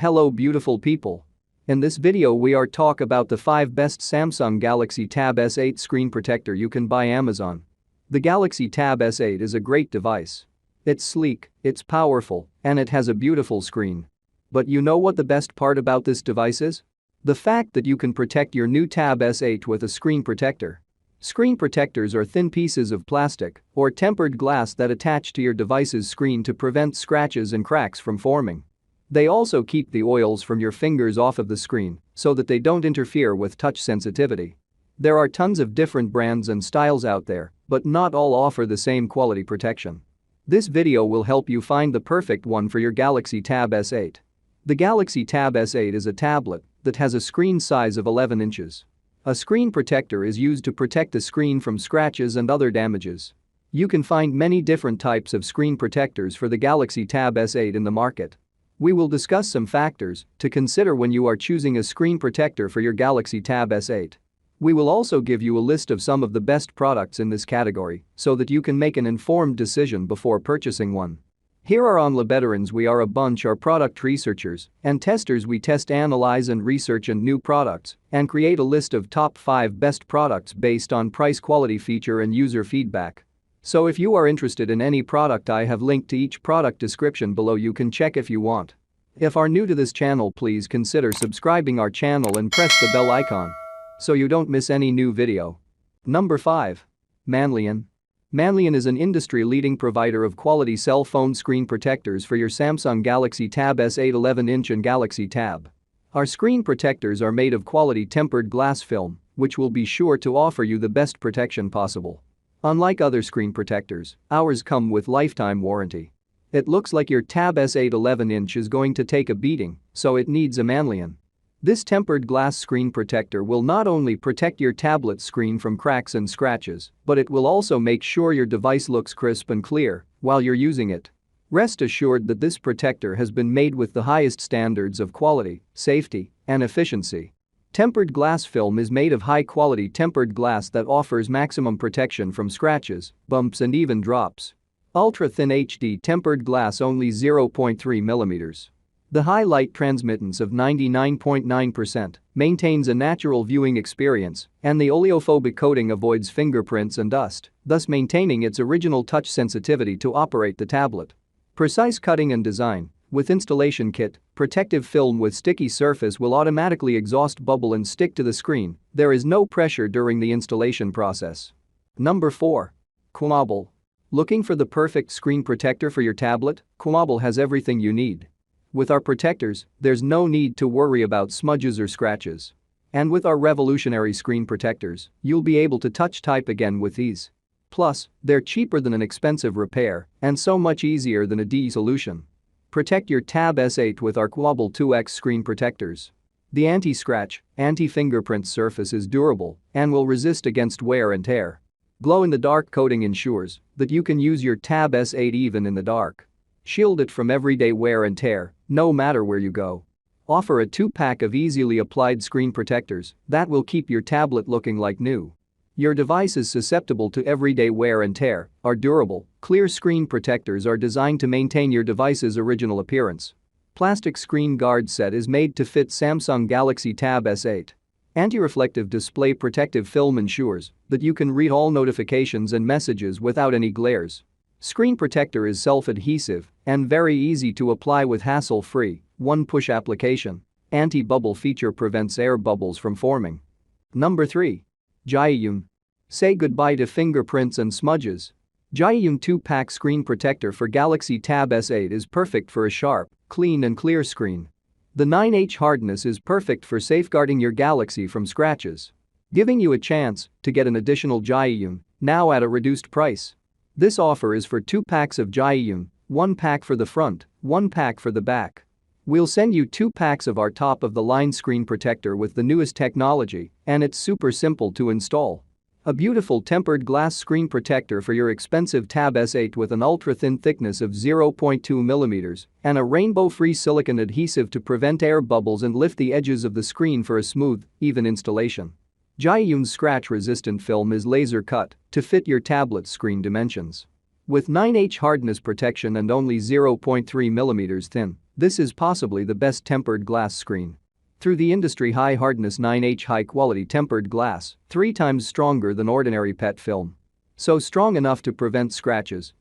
Hello beautiful people. In this video we are talk about the 5 best Samsung Galaxy Tab S8 screen protector you can buy Amazon. The Galaxy Tab S8 is a great device. It's sleek, it's powerful, and it has a beautiful screen. But you know what the best part about this device is? The fact that you can protect your new Tab S8 with a screen protector. Screen protectors are thin pieces of plastic or tempered glass that attach to your device's screen to prevent scratches and cracks from forming. They also keep the oils from your fingers off of the screen so that they don't interfere with touch sensitivity. There are tons of different brands and styles out there, but not all offer the same quality protection. This video will help you find the perfect one for your Galaxy Tab S8. The Galaxy Tab S8 is a tablet that has a screen size of 11 inches. A screen protector is used to protect the screen from scratches and other damages. You can find many different types of screen protectors for the Galaxy Tab S8 in the market. We will discuss some factors to consider when you are choosing a screen protector for your Galaxy Tab S8. We will also give you a list of some of the best products in this category so that you can make an informed decision before purchasing one. Here are OnlyBetterOnes. We are a bunch of product researchers and testers. We test, analyze and research and new products and create a list of top 5 best products based on price, quality, feature and user feedback. So if you are interested in any product, I have linked to each product description below. You can check if you want. If are new to this channel, please consider subscribing our channel and press the bell icon so you don't miss any new video. Number 5. Manlion. Manlion is an industry-leading provider of quality cell phone screen protectors for your Samsung Galaxy Tab S8 11-inch and Galaxy Tab. Our screen protectors are made of quality tempered glass film, which will be sure to offer you the best protection possible. Unlike other screen protectors, ours come with lifetime warranty. It looks like your Tab S8 11-inch is going to take a beating, so it needs a Manlion. This tempered glass screen protector will not only protect your tablet screen from cracks and scratches, but it will also make sure your device looks crisp and clear while you're using it. Rest assured that this protector has been made with the highest standards of quality, safety, and efficiency. Tempered glass film is made of high-quality tempered glass that offers maximum protection from scratches, bumps and even drops. Ultra-thin HD tempered glass, only 0.3 mm. The high light transmittance of 99.9% maintains a natural viewing experience, and the oleophobic coating avoids fingerprints and dust, thus maintaining its original touch sensitivity to operate the tablet. Precise cutting and design. With installation kit, protective film with sticky surface will automatically exhaust, bubble and stick to the screen. There is no pressure during the installation process. Number 4. Quabble. Looking for the perfect screen protector for your tablet? Quabble has everything you need. With our protectors, there's no need to worry about smudges or scratches. And with our revolutionary screen protectors, you'll be able to touch type again with ease. Plus, they're cheaper than an expensive repair and so much easier than a de-solution. Protect your Tab S8 with our Quabble 2X screen protectors. The anti-scratch, anti-fingerprint surface is durable and will resist against wear and tear. Glow-in-the-dark coating ensures that you can use your Tab S8 even in the dark. Shield it from everyday wear and tear, no matter where you go. Offer a 2-pack of easily applied screen protectors that will keep your tablet looking like new. Your device is susceptible to everyday wear and tear. Our durable, clear screen protectors are designed to maintain your device's original appearance. Plastic screen guard set is made to fit Samsung Galaxy Tab S8. Anti-reflective display protective film ensures that you can read all notifications and messages without any glares. Screen protector is self-adhesive and very easy to apply with hassle-free, one-push application. Anti-bubble feature prevents air bubbles from forming. Number 3. Jiayun. Say goodbye to fingerprints and smudges. Jiayun 2-pack screen protector for Galaxy Tab S8 is perfect for a sharp, clean and clear screen. The 9H hardness is perfect for safeguarding your Galaxy from scratches. Giving you a chance to get an additional Jiayun, now at a reduced price. This offer is for 2 packs of Jiayun, 1 pack for the front, 1 pack for the back. We'll send you 2 packs of our top-of-the-line screen protector with the newest technology, and it's super simple to install. A beautiful tempered glass screen protector for your expensive Tab S8 with an ultra-thin thickness of 0.2 mm and a rainbow-free silicone adhesive to prevent air bubbles and lift the edges of the screen for a smooth, even installation. Jiayun's scratch-resistant film is laser-cut to fit your tablet's screen dimensions. With 9H hardness protection and only 0.3 mm thin, This is possibly the best tempered glass screen. Through the industry high hardness 9H high quality tempered glass, 3 times stronger than ordinary PET film. So strong enough to prevent scratches,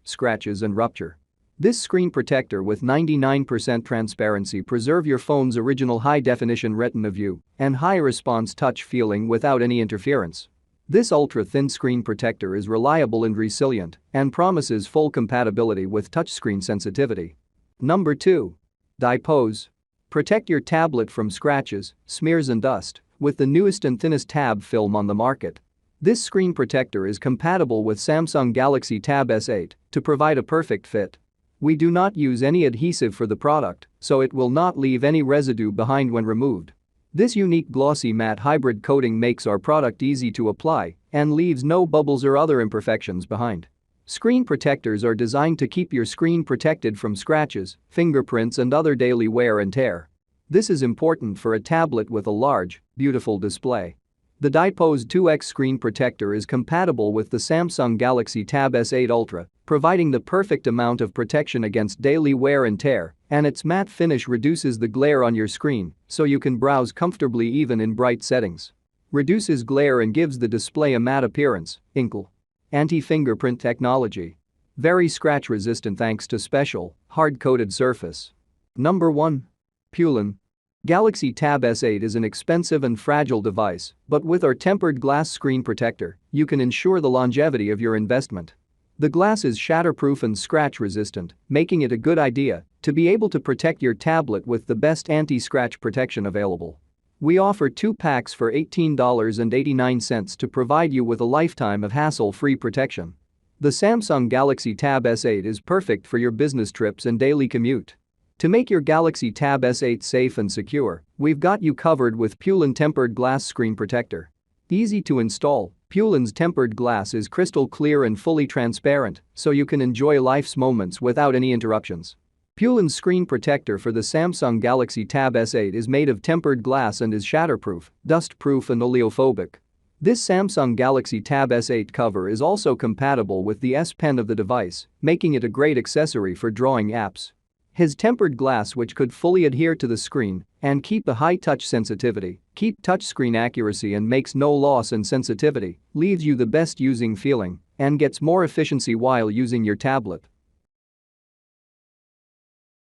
and rupture. This screen protector with 99% transparency preserve your phone's original high-definition retina view and high-response touch feeling without any interference. This ultra-thin screen protector is reliable and resilient and promises full compatibility with touchscreen sensitivity. Number 2. Dipose. Protect your tablet from scratches, smears and dust with the newest and thinnest tab film on the market. This screen protector is compatible with Samsung Galaxy Tab S8 to provide a perfect fit. We do not use any adhesive for the product, so it will not leave any residue behind when removed. This unique glossy matte hybrid coating makes our product easy to apply and leaves no bubbles or other imperfections behind. Screen protectors are designed to keep your screen protected from scratches, fingerprints and other daily wear and tear. This is important for a tablet with a large, beautiful display. The Dipose 2X screen protector is compatible with the Samsung Galaxy Tab S8 Ultra, providing the perfect amount of protection against daily wear and tear, and its matte finish reduces the glare on your screen so you can browse comfortably even in bright settings. Reduces glare and gives the display a matte appearance. Inkle. Anti-fingerprint technology. Very scratch resistant thanks to special, hard-coated surface. Number 1. Pulin. Galaxy Tab S8 is an expensive and fragile device, but with our tempered glass screen protector, you can ensure the longevity of your investment. The glass is shatterproof and scratch-resistant, making it a good idea to be able to protect your tablet with the best anti-scratch protection available. We offer 2 packs for $18.89 to provide you with a lifetime of hassle-free protection. The Samsung Galaxy Tab S8 is perfect for your business trips and daily commute. To make your Galaxy Tab S8 safe and secure, we've got you covered with Pulin Tempered Glass Screen Protector. Easy to install, Pulin's tempered glass is crystal clear and fully transparent, so you can enjoy life's moments without any interruptions. Pulin's screen protector for the Samsung Galaxy Tab S8 is made of tempered glass and is shatterproof, dustproof and oleophobic. This Samsung Galaxy Tab S8 cover is also compatible with the S Pen of the device, making it a great accessory for drawing apps. His tempered glass, which could fully adhere to the screen and keep a high touch sensitivity, keep touchscreen accuracy and makes no loss in sensitivity, leaves you the best using feeling and gets more efficiency while using your tablet.